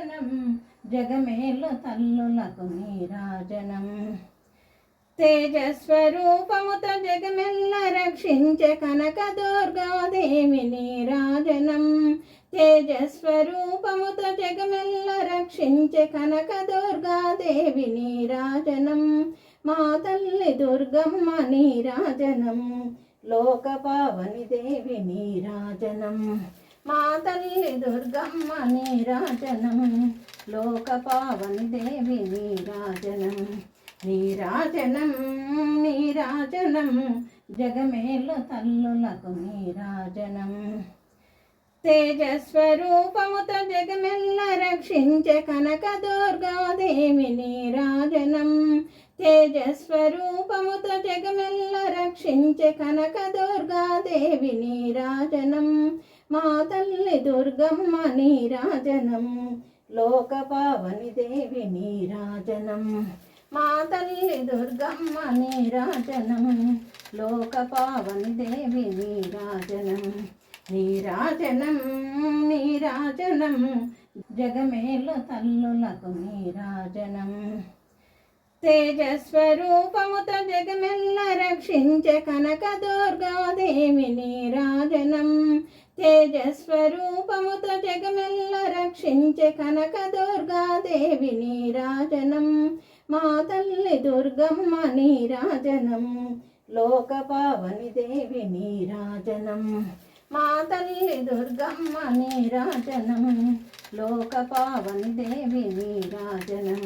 నీరాజనం జగమేలు తల్లులకు నీరాజనం తేజస్వరూపముతో జగమెల్ల రక్షించే కనక దుర్గాదేవి నీరాజనం తేజస్వరూపముతో జగమెల్ల రక్షించే కనక దుర్గాదేవి నీరాజనం మా తల్లి దుర్గమ్మ నీరాజనం లోకపావని దేవి నీరాజనం మా తల్లి దుర్గమ్మ నీరాజనం లోకపావని దేవి నీరాజనం నీరాజనం నీరాజనం జగమేలు తల్లులకు నీరాజనం తేజస్వరూపముతో జగమెల్ల రక్షించే కనక దుర్గాదేవి నీరాజనం తేజస్వరూపముతో జగమెల్ల రక్షించే కనక దుర్గాదేవి నీరాజనం మా తల్లి దుర్గమ్మ నీరాజనం లోకపావని దేవి నీరాజనం మా తల్లి దుర్గమ్మ నీరాజనం లోకపావని దేవి నీరాజనం నీరాజనం నీరాజనం జగమేలు తల్లులకు నీరాజనం తేజస్వరూపముతో జగమెల్ల రక్షించే కనక దుర్గాదేవి నీరాజనం తేజస్వరూపముతో జగమెల్ల రక్షించే కనక దుర్గాదేవి నీరాజనం మా తల్లి దుర్గమ్మ నీరాజనం లోకపావని దేవి నీరాజనం మా తల్లి దుర్గమ్మ నీరాజనం లోకపావని దేవి నీరాజనం